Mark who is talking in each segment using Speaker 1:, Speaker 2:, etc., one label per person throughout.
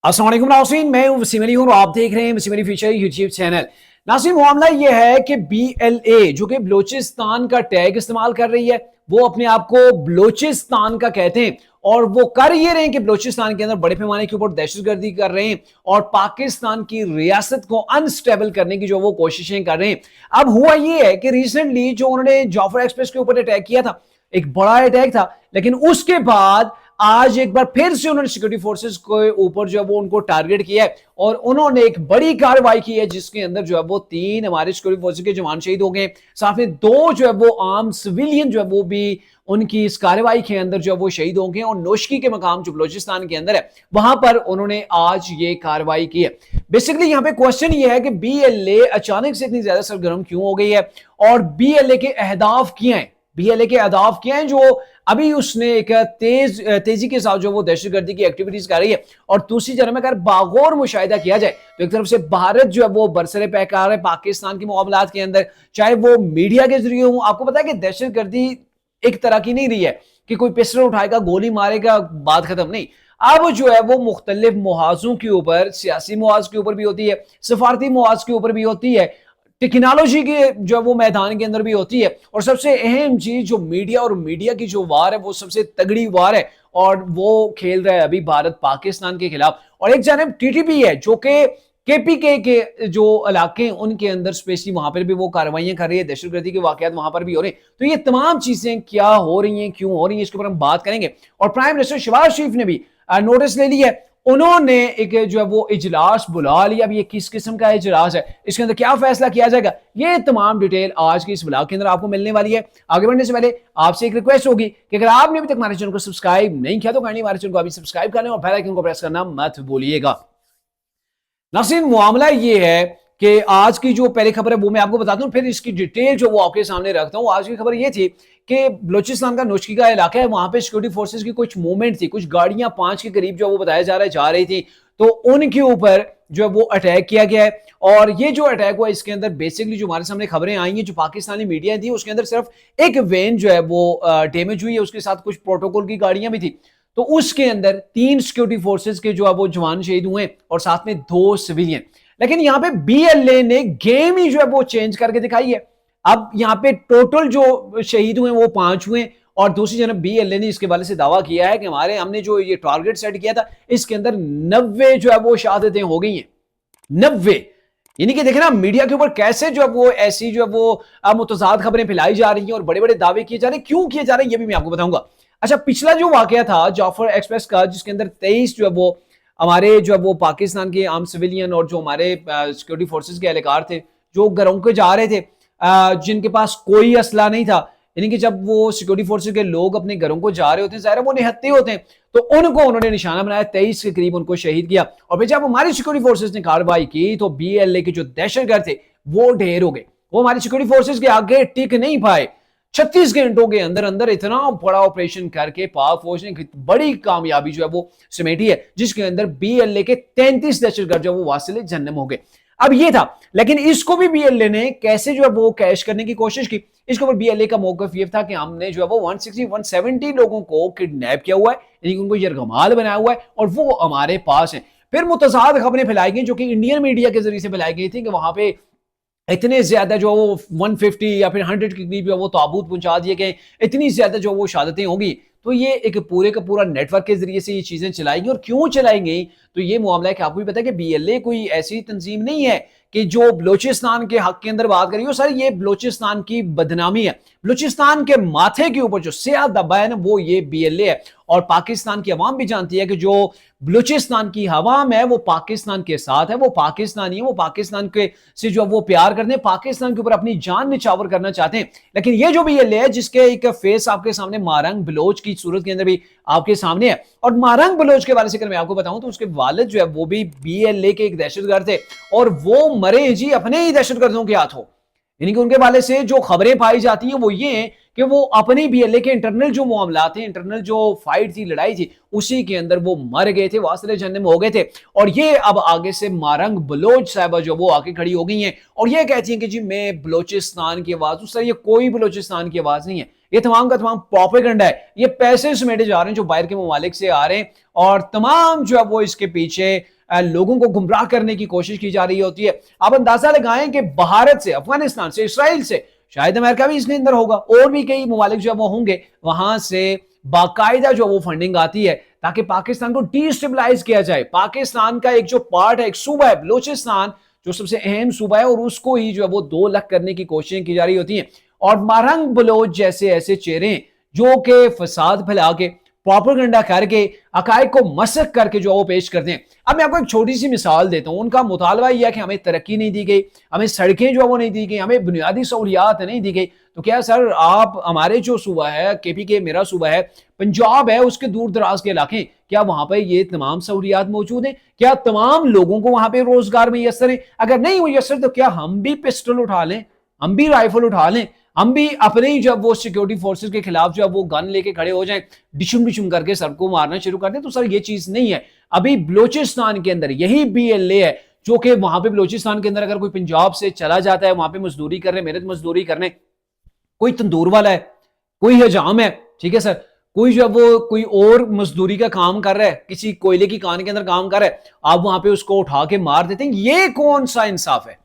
Speaker 1: अस्सलाम वालेकुम नाज़रीन, मैं हूं वसीम अली हूं और आप देख रहे हैं Waseem Ali future YouTube channel. नाज़रीन, मामला ये है कि BLA जो कि बलोचिस्तान का टैग इस्तेमाल कर रही है, वो अपने आप को बलोचिस्तान का कहते हैं और वो कर ये रहे हैं कि बलोचिस्तान के अंदर बड़े पैमाने के ऊपर दहशतगर्दी कर रहे हैं और पाकिस्तान की रियासत को अनस्टेबल करने की जो वो कोशिशें कर रहे हैं। अब हुआ ये है कि रिसेंटली जो उन्होंने जाफर एक्सप्रेस के ऊपर अटैक किया था, एक बड़ा अटैक था, लेकिन उसके बाद आज एक बार फिर से उन्होंने सिक्योरिटी फोर्सेस के ऊपर जो है वो उनको टारगेट किया है और उन्होंने एक बड़ी कार्रवाई की है जिसके अंदर जो है वो 3 हमारे सिक्योरिटी फोर्सेस के जवान शहीद हो गए, साथ में 2 जो है वो आम सिविलियन जो है वो भी उनकी इस कार्रवाई के अंदर जो है वो शहीद हो गए और नोशकी के मकाम जो बलोचिस्तान के अंदर है वहां पर उन्होंने आज ये कार्रवाई की है। बेसिकली यहाँ पे क्वेश्चन ये है कि BLA अचानक से इतनी ज्यादा सरगर्म क्यों हो गई है और BLA के अहदाफ क्या हैं, BLA के अहदाफ क्या हैं जो अभी उसने एक तेजी के साथ जो वो दहशतगर्दी की एक्टिविटीज कर रही है। और दूसरी तरफ में अगर बागौर मुशाहिदा किया जाए तो एक तरफ से भारत जो है वो बरसरे पैकार है पाकिस्तान के मामलात के अंदर, चाहे वो मीडिया के जरिए हो। आपको पता है कि दहशतगर्दी एक तरह की नहीं रही है कि कोई पिस्टल उठाएगा गोली मारेगा बात खत्म, नहीं। अब जो है वो मुख्तलिफ मुहाजों के ऊपर, सियासी मुहाज के ऊपर भी होती है, सफारती मुहाज के ऊपर भी होती है, टेक्नोलॉजी के जो है वो मैदान के अंदर भी होती है और सबसे अहम चीज जो मीडिया और मीडिया की जो वार है वो सबसे तगड़ी वार है और वो खेल रहा है अभी भारत पाकिस्तान के खिलाफ। और एक जानब TTP है जो कि KPK के जो इलाके हैं उनके अंदर स्पेशली वहां पर भी वो कार्रवाइयां कर रही है, दहशतगर्दी के वाकयात वहां पर भी हो रहे हैं। तो ये तमाम चीजें क्या हो रही हैं, क्यों हो रही हैं, इसके ऊपर हम बात करेंगे। और प्राइम मिनिस्टर शहबाज शरीफ ने भी नोटिस ले लिया है, उन्होंने एक जो है वो इजलास बुला लिया। अब ये किस किस्म का इजलास है, इसके अंदर क्या फैसला किया जाएगा, ये तमाम डिटेल आज की इस ब्लॉग के अंदर आपको मिलने वाली है। आगे बढ़ने से पहले आपसे एक रिक्वेस्ट होगी कि अगर आपने अभी तक हमारे चैनल को सब्सक्राइब नहीं किया तो काइंडली हमारे चैनल को अभी सब्सक्राइब कर लें और बेल आइकन को प्रेस करना मत भूलिएगा। नाज़रीन, मामला ये है कि आज की जो पहली खबर है वो मैं आपको बताता हूँ, फिर इसकी डिटेल जो वो आपके सामने रखता हूँ। आज की खबर ये थी कि बलोचिस्तान का नोशकी का इलाका है, वहां पे सिक्योरिटी फोर्सेस की कुछ मूवमेंट थी, कुछ गाड़ियां 5 के करीब जो वो बताया जा रहा है जा रही थी, तो उनके ऊपर जो है वो अटैक किया गया है। और ये जो अटैक हुआ इसके अंदर बेसिकली जो हमारे सामने खबरें आई हैं, जो पाकिस्तानी मीडिया थी, उसके अंदर सिर्फ एक वैन जो है वो डैमेज हुई है, उसके साथ कुछ प्रोटोकॉल की गाड़ियां भी थी। तो उसके अंदर 3 सिक्योरिटी फोर्सेस के जो है वो जवान शहीद हुए और साथ में 2 सिविलियन। लेकिन यहाँ पे BLA ने गेम ही जो है वो चेंज करके दिखाई है। अब यहाँ पे टोटल जो शहीद हुए वो 5 हुए और दूसरी जानब BLA ने इसके वाले से दावा किया है कि हमने जो ये टारगेट सेट किया था इसके अंदर 90 जो है वो शहादतें हो गई हैं। 90 यानी कि देखें ना मीडिया के ऊपर कैसे जो है वो ऐसी जो है वो मुतजाद खबरें फैलाई जा रही हैं और बड़े बड़े दावे किए जा रहे हैं। क्यों किए जा रहे हैं ये भी मैं आपको बताऊंगा। अच्छा, पिछला जो वाकया था जाफर एक्सप्रेस का, जिसके अंदर 23 जो है वो हमारे जो है वो पाकिस्तान के आम सिविलियन और जो हमारे सिक्योरिटी फोर्सेस के एहलकार थे जो घरों के जा रहे थे, जिनके पास कोई असला नहीं था, यानी कि जब वो सिक्योरिटी फोर्सेस के लोग अपने घरों को जा रहे होते हैं, ज़ाहिर है वो निहत्ते होते हैं, तो उनको उन्होंने निशाना बनाया, 23 के करीब उनको शहीद किया। और फिर जब हमारी सिक्योरिटी फोर्सेस ने कार्रवाई की तो BLA के जो दहशतगर्द थे वो ढेर हो गए, वो हमारी सिक्योरिटी फोर्सेस के आगे टिक नहीं पाए। 36 घंटों के अंदर अंदर इतना बड़ा ऑपरेशन करके पाक फौज ने बड़ी कामयाबी जो है वो समेटी है, जिसके अंदर BLA के 33 दहशतगर्द जो वो वासिले जन्नम हो गए। अब ये था, लेकिन इसको भी BLA ने कैसे जो है वो कैश करने की कोशिश की। इसके ऊपर BLA का मौकफ ये था कि हमने जो है वो 160-170 लोगों को किडनैप किया हुआ है, यानी कि उनको यरगमाल बनाया हुआ है और वो हमारे पास है। फिर मुतज़ाद खबरें फैलाई गई जो कि इंडियन मीडिया के जरिए से फैलाई गई थी कि वहां पे इतने ज्यादा जो वो 150 या फिर 100 के करीब वो ताबूत पहुंचा दिए गए, इतनी ज्यादा जो वो शहादतें होंगी। तो ये एक पूरे का पूरा नेटवर्क के जरिए से ये चीजें चलाएंगी। और क्यों चलाएंगी, तो ये मामला है कि आपको भी पता है कि BLA कोई ऐसी तंजीम नहीं है कि जो बलोचिस्तान के हक के अंदर बात करी हो। सर, ये बलोचिस्तान की बदनामी है, बलोचिस्तान के माथे के ऊपर जो स्याह दबा है ना वो ये BLA है। और पाकिस्तान की अवाम भी जानती है कि जो बलूचिस्तान की हवाम है वो पाकिस्तान के साथ है, वो पाकिस्तानी है, वो पाकिस्तान के से जो वो प्यार करते हैं, पाकिस्तान के ऊपर अपनी जान निछावर करना चाहते हैं। लेकिन ये जो BLA है जिसके एक फेस आपके सामने मारंग बलोच की सूरत के अंदर भी आपके सामने है, और मारंग बलोच के बारे से अगर मैं आपको बताऊं तो उसके वालिद जो है वो भी BLA के एक दहशतगर्द थे और वो मरे जी अपने ही दहशतगर्दों के हाथों। यानी कि उनके वाले से जो खबरें पाई जाती हैं वो ये हैं कि वो अपने BLA के इंटरनल जो मामला थे, इंटरनल जो फाइट थी, लड़ाई थी, उसी के अंदर वो मर गए थे, वासिले जन्नम हो गए थे। और ये अब आगे से मारंग बलोच साहिबा जो वो आके खड़ी हो गई हैं और ये कहती हैं कि जी मैं बलोचिस्तान की आवाज हूं। सर, ये कोई बलोचिस्तान की आवाज नहीं है, یہ تمام کا تمام پروپیگنڈا ہے. یہ پیسے سمیٹے جا رہے ہیں جو باہر کے ممالک سے آ رہے ہیں, اور تمام جو ہے وہ اس کے پیچھے لوگوں کو گمراہ کرنے کی کوشش کی جا رہی ہوتی ہے. آپ اندازہ لگائیں کہ بھارت سے, افغانستان سے, اسرائیل سے, شاید امریکہ بھی اس کے اندر ہوگا, اور بھی کئی ممالک جو وہ ہوں گے, وہاں سے باقاعدہ جو وہ فنڈنگ آتی ہے تاکہ پاکستان کو ڈی اسٹیبلائز کیا جائے. پاکستان کا ایک جو پارٹ ہے, ایک صوبہ ہے بلوچستان, جو سب سے اہم صوبہ ہے, اور اس کو ہی جو ہے وہ 2 الگ کرنے کی کوششیں کی جا رہی ہوتی ہیں. اور مارنگ بلوچ جیسے ایسے چہرے جو کہ فساد پھیلا کے, پروپیگنڈا کر کے, عقائد کو مسخ کر کے جو وہ پیش کرتے ہیں. اب میں آپ کو ایک چھوٹی سی مثال دیتا ہوں. ان کا مطالبہ یہ ہے کہ ہمیں ترقی نہیں دی گئی, ہمیں سڑکیں جو وہ نہیں دی گئی, ہمیں بنیادی سہولیات نہیں دی گئی. تو کیا سر آپ ہمارے جو صوبہ ہے کے پی کے, میرا صوبہ ہے پنجاب ہے, اس کے دور دراز کے علاقے, کیا وہاں پہ یہ تمام سہولیات موجود ہیں؟ کیا تمام لوگوں کو وہاں پہ روزگار میسر ہے؟ اگر نہیں میسر تو کیا ہم بھی پسٹل اٹھا لیں, ہم بھی رائفل اٹھا لیں, ہم بھی اپنے ہی جب وہ سیکیورٹی فورسز کے خلاف جب وہ گن لے کے کھڑے ہو جائیں, ڈشم ڈشم کر کے سب کو مارنا شروع کر دیں؟ تو سر یہ چیز نہیں ہے. ابھی بلوچستان کے اندر یہی BLA ہے جو کہ وہاں پہ بلوچستان کے اندر اگر کوئی پنجاب سے چلا جاتا ہے, وہاں پہ مزدوری کرنے, محنت مزدوری کرنے, کوئی تندور والا ہے, کوئی حجام ہے, ٹھیک ہے سر, کوئی جو وہ کوئی اور مزدوری کا کام کر رہا ہے, کسی کوئلے کی کان کے اندر کام کر رہا ہے, آپ وہاں پہ اس کو اٹھا کے مار دیتے ہیں. یہ کون سا انصاف ہے؟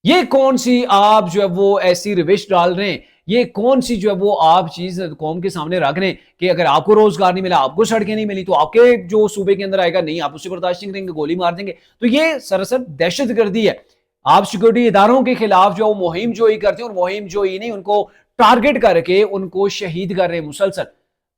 Speaker 1: یہ کون سی آپ جو ہے وہ ایسی روش ڈال رہے ہیں؟ یہ کون سی جو ہے وہ آپ چیز قوم کے سامنے رکھ رہے ہیں کہ اگر آپ کو روزگار نہیں ملا, آپ کو سڑکیں نہیں ملی, تو آپ کے جو صوبے کے اندر آئے گا نہیں, آپ اسے برداشت نہیں کریں گے, گولی مار دیں گے. تو یہ سراسر دہشت گردی ہے. آپ سیکورٹی اداروں کے خلاف جو مہم جوئی کرتے ہیں, اور مہم جوئی نہیں, ان کو ٹارگٹ کر کے ان کو شہید کر رہے ہیں مسلسل.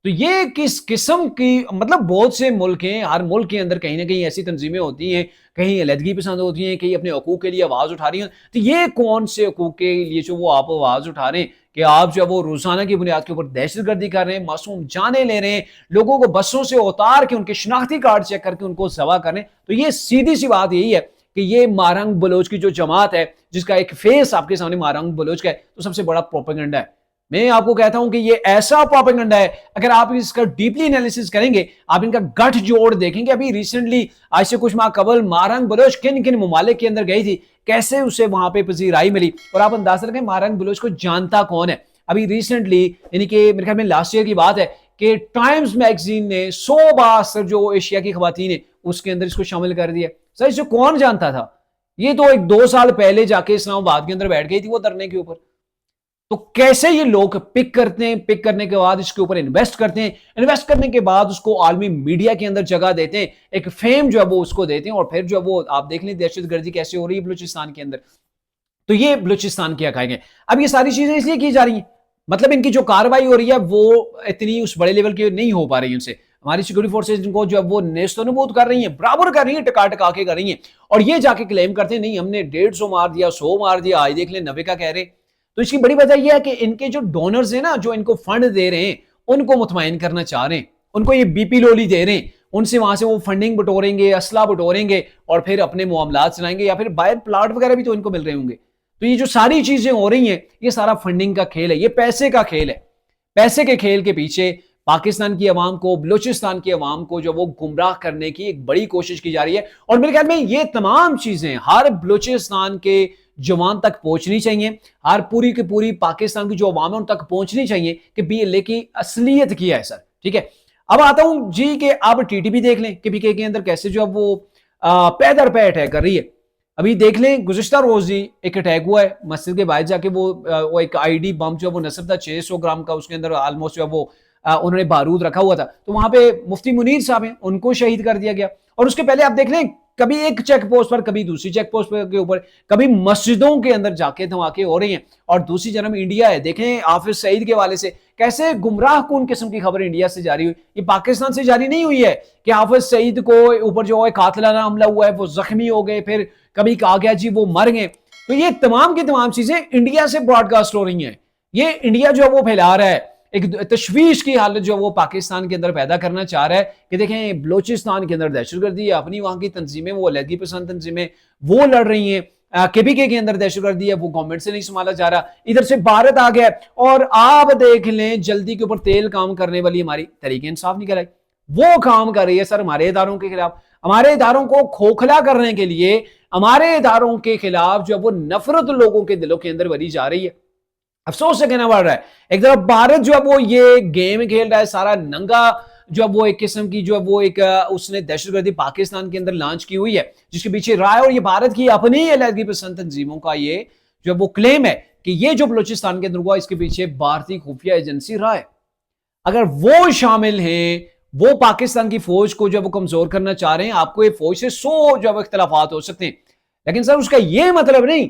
Speaker 1: تو یہ کس قسم کی, مطلب بہت سے ملک ہیں, ہر ملک کے اندر کہیں نہ کہیں ایسی تنظیمیں ہوتی ہیں, کہیں علیحدگی پسند ہوتی ہیں, کہیں اپنے حقوق کے لیے آواز اٹھا رہی ہیں. تو یہ کون سے حقوق کے لیے جو وہ آپ آواز اٹھا رہے ہیں کہ آپ جو وہ روزانہ کی بنیاد کے اوپر دہشت گردی کر رہے ہیں, معصوم جانیں لے رہے ہیں, لوگوں کو بسوں سے اتار کے ان کے شناختی کارڈ چیک کر کے ان کو ذبح کر رہے ہیں. تو یہ سیدھی سی بات یہی ہے کہ یہ مارنگ بلوچ کی جو جماعت ہے, جس کا ایک فیس آپ کے سامنے مارنگ بلوچ کا ہے, تو سب سے بڑا پروپیگنڈا ہے. میں آپ کو کہتا ہوں کہ یہ ایسا پروپیگنڈا ہے, اگر آپ اس کا ڈیپلی انالیسس کریں گے, آپ ان کا گٹھ جوڑ دیکھیں گے. ابھی ریسنٹلی آج سے کچھ ماہ قبل مارنگ بلوچ کن کن ممالک کے اندر گئی تھی, کیسے اسے وہاں پہ پذیرائی ملی, اور آپ اندازہ لگیں مارنگ بلوچ کو جانتا کون ہے. ابھی ریسنٹلی یعنی کہ میرے خیال میں لاسٹ ایئر کی بات ہے کہ ٹائمز میگزین نے 100 جو ایشیا کی خواتین ہیں اس کے اندر اس کو شامل کر دیا. سر اسے کون جانتا تھا؟ یہ تو 1-2 سال پہلے جا کے اسلام آباد کے اندر بیٹھ گئی تھی وہ دھرنے کے اوپر. تو کیسے یہ لوگ پک کرتے ہیں, پک کرنے کے بعد اس کے اوپر انویسٹ کرتے ہیں, انویسٹ کرنے کے بعد اس کو عالمی میڈیا کے اندر جگہ دیتے ہیں, ایک فیم جو ہے وہ اس کو دیتے ہیں, اور پھر جو ہے وہ آپ دیکھ لیں دہشت گردی کیسے ہو رہی ہے بلوچستان کے اندر. تو یہ بلوچستان کی عقائد ہیں. اب یہ ساری چیزیں اس لیے کی جا رہی ہیں, مطلب ان کی جو کاروائی ہو رہی ہے وہ اتنی اس بڑے لیول کی نہیں ہو پا رہی ہے. ان سے ہماری سیکورٹی فورسز کو جو ہے وہ نیست و نبود کر رہی ہیں, برابر کر رہی ہیں, ٹکا ٹکا کے کر رہی ہیں, اور یہ جا کے کلیم کرتے ہیں نہیں ہم نے 150 مار دیا, 100 مار دیا, آج دیکھ لیں 90 کا کہہ رہے ہیں. تو اس کی بڑی وجہ یہ ہے کہ ان کے جو ڈونرز ہیں نا, جو ان کو فنڈ دے رہے ہیں, ان کو مطمئن کرنا چاہ رہے ہیں, ان کو یہ بی پی لولی دے رہے ہیں, ان سے وہاں سے وہ فنڈنگ بٹوریں گے, اسلحہ بٹوریں گے, اور پھر اپنے معاملات چلائیں گے, یا پھر باہر پلاٹ وغیرہ بھی تو ان کو مل رہے ہوں گے. تو یہ جو ساری چیزیں ہو رہی ہیں یہ سارا فنڈنگ کا کھیل ہے, یہ پیسے کا کھیل ہے. پیسے کے کھیل کے پیچھے پاکستان کی عوام کو, بلوچستان کی عوام کو جو وہ گمراہ کرنے کی ایک بڑی کوشش کی جا رہی ہے. اور میرے خیال میں یہ تمام چیزیں ہر بلوچستان کے جوان تک پہنچنی چاہیے, ہر پوری کی پوری پاکستان کی جو عوام ہے ان تک پہنچنی چاہیے کہ BLA کی اصلیت کیا ہے سر. ٹھیک ہے, اب آتا ہوں جی کہ آپ TTP دیکھ لیں کہ PK کے اندر کیسے جو ہے وہ پے در پے اٹیک کر رہی ہے. ابھی دیکھ لیں گزشتہ روز ہی ایک اٹیک ہوا ہے مسجد کے باہر جا کے, وہ ایک ID بم جو ہے وہ نصب تھا 600 گرام کا, اس کے اندر آلموسٹ جو ہے وہ انہوں نے بارود رکھا ہوا تھا. تو وہاں پہ مفتی منیر صاحب ہیں, ان کو شہید کر دیا گیا. اور اس کے پہلے آپ دیکھ لیں کبھی ایک چیک پوسٹ پر, کبھی دوسری چیک پوسٹ کے اوپر, کبھی مسجدوں کے اندر جا کے دھماکے ہو رہے ہیں. اور دوسری جانب انڈیا ہے, دیکھیں حافظ سعید کے حوالے سے کیسے گمراہ کن قسم کی خبر انڈیا سے جاری ہوئی. یہ پاکستان سے جاری نہیں ہوئی ہے کہ حافظ سعید کو اوپر جو ہے قاتلانہ حملہ ہوا ہے, وہ زخمی ہو گئے, پھر کبھی کہا گیا جی وہ مر گئے. تو یہ تمام کی تمام چیزیں انڈیا سے براڈ کاسٹ ہو رہی ہیں. یہ انڈیا جو ہے وہ پھیلا رہا ہے, ایک تشویش کی حالت جو وہ پاکستان کے اندر پیدا کرنا چاہ رہا ہے کہ دیکھیں بلوچستان کے اندر دہشت گردی ہے, اپنی وہاں کی تنظیمیں, وہ علیحدگی پسند تنظیمیں وہ لڑ رہی ہیں, KPK کے اندر دہشت گردی ہے, وہ گورنمنٹ سے نہیں سنبھالا جا رہا, ادھر سے بھارت آ گیا. اور آپ دیکھ لیں جلدی کے اوپر تیل کام کرنے والی ہماری تحریک انصاف نکل آئی, وہ کام کر رہی ہے سر ہمارے اداروں کے خلاف, ہمارے اداروں کو کھوکھلا کرنے کے لیے, ہمارے اداروں کے خلاف جو وہ نفرت لوگوں کے دلوں کے اندر بھری جا رہی ہے. अफसोस से कहना पड़ रहा है। एक तरफ भारत जो है वो ये गेम खेल रहा है सारा नंगा, जो अब वो एक किस्म की जो है वो एक उसने दहशतगर्दी पाकिस्तान के अंदर लॉन्च की हुई है, जिसके पीछे रहा है, और ये भारत की अपनी ही अलहदगी पसंद तंजीमों का ये जो है वो क्लेम है कि ये जो बलूचिस्तान के अंदर हुआ इसके पीछे भारतीय खुफिया एजेंसी रहा है। अगर वो शामिल हैं, वो पाकिस्तान की फौज को जो है वो कमजोर करना चाह रहे हैं, आपको ये फौज से 100 जो है इख्तलाफात हो सकते हैं, लेकिन सर उसका ये मतलब नहीं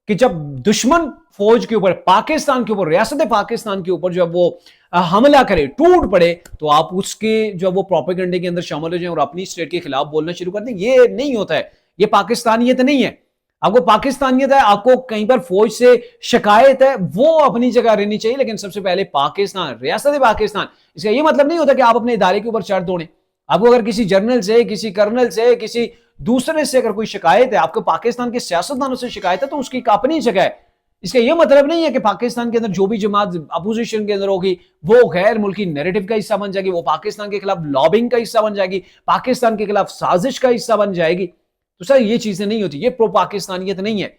Speaker 1: कि जब दुश्मन फौज के ऊपर, पाकिस्तान के ऊपर, रियासत पाकिस्तान के ऊपर जो है वो हमला करे, टूट पड़े, तो आप उसके जो वो प्रोपेगेंडे के अंदर शामिल हो जाएं और अपनी स्टेट के खिलाफ बोलना शुरू कर दें। ये नहीं होता है, ये पाकिस्तानियत नहीं है। आपको पाकिस्तानियत है, आपको कहीं पर फौज से शिकायत है, वो अपनी जगह रहनी चाहिए, लेकिन सबसे पहले पाकिस्तान, रियासत पाकिस्तान। इसका ये मतलब नहीं होता कि आप अपने इदारे के ऊपर चढ़ दौड़ें। आपको अगर किसी जर्नल से, किसी कर्नल से, किसी दूसरे से अगर कोई शिकायत है, आपको पाकिस्तान के सियासतदानों से शिकायत है, तो उसकी अपनी जगह है। इसका यह मतलब नहीं है कि पाकिस्तान के अंदर जो भी जमात अपोजिशन के अंदर होगी वो गैर मुल्की नैरेटिव का हिस्सा बन जाएगी, वो पाकिस्तान के खिलाफ लॉबिंग का हिस्सा बन जाएगी, पाकिस्तान के खिलाफ साजिश का हिस्सा बन जाएगी। तो सर ये चीजें नहीं होती, ये प्रो पाकिस्तानियत नहीं है,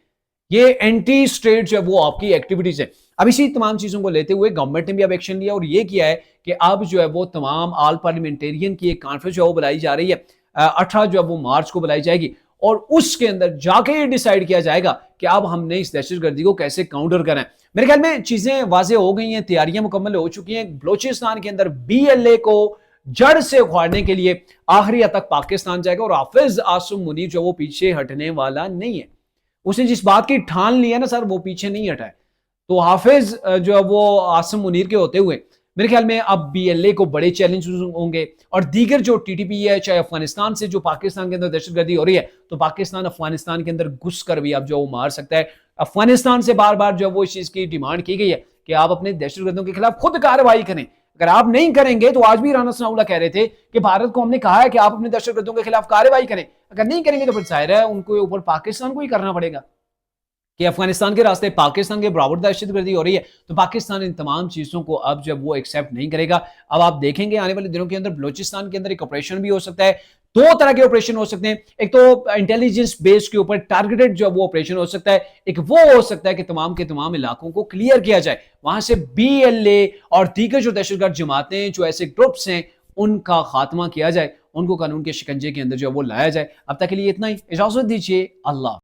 Speaker 1: ये एंटी स्टेट जो है वो आपकी एक्टिविटीज है। अब इसी तमाम चीजों को लेते हुए गवर्नमेंट ने भी अब एक्शन लिया और ये किया है कि अब जो है वो तमाम आल पार्लियामेंटेरियन की एक कॉन्फ्रेंस जो है वो बुलाई जा रही है, 18 जो है वो मार्च को बुलाई जाएगी, और उसके अंदर जाके ये डिसाइड किया जाएगा कि अब हमने इस दहशतगर्दी को कैसे काउंटर करना है। मेरे ख्याल में चीजें वाजे हो गई हैं, तैयारियां मुकम्मल हो चुकी हैं। बलोचिस्तान के अंदर BLA को जड़ से उखाड़ने के लिए आखिरी हद तक पाकिस्तान जाएगा, और हाफिज आसिम मुनीर जो वो पीछे हटने वाला नहीं है। उसने जिस बात की ठान ली है ना सर, वो पीछे नहीं हटा है। तो हाफिज जो है वो आसिम मुनीर के होते हुए मेरे ख्याल में अब BLA को बड़े चैलेंज होंगे, और दीगर जो TTP है, चाहे अफगानिस्तान से जो पाकिस्तान के अंदर दहशतगर्दी हो रही है, तो पाकिस्तान अफगानिस्तान के अंदर घुस कर भी अब जो वो मार सकता है। अफगानिस्तान से बार बार जो वो इस चीज की डिमांड की गई है कि आप अपने दहशतगर्दियों के खिलाफ खुद कार्रवाई करें। अगर आप नहीं करेंगे, तो आज भी राना सनाउल्लाह कह रहे थे कि भारत को हमने कहा है कि आप अपने दहशतगर्दियों के खिलाफ कार्रवाई करें, अगर नहीं करेंगे तो फिर जाहिर है उनको ऊपर पाकिस्तान को ही करना पड़ेगा कि अफगानिस्तान के रास्ते पाकिस्तान के बराबर दहशतगर्दी हो रही है, तो पाकिस्तान इन तमाम चीजों को अब जब वो एक्सेप्ट नहीं करेगा। अब आप देखेंगे आने वाले दिनों के अंदर बलूचिस्तान के अंदर एक ऑपरेशन भी हो सकता है। दो तरह के ऑपरेशन हो सकते हैं, एक तो इंटेलिजेंस बेस के ऊपर टारगेटेड जो वो ऑपरेशन हो सकता है, एक वो हो सकता है कि तमाम के तमाम इलाकों को क्लियर किया जाए, वहां से BLA और दीगर जो दहशतगर्द जमातें, जो ऐसे ग्रुप्स हैं, उनका खात्मा किया जाए, उनको कानून के शिकंजे के अंदर जो वो लाया जाए। अब तक के लिए इतना ही, इजाजत दीजिए, अल्लाह।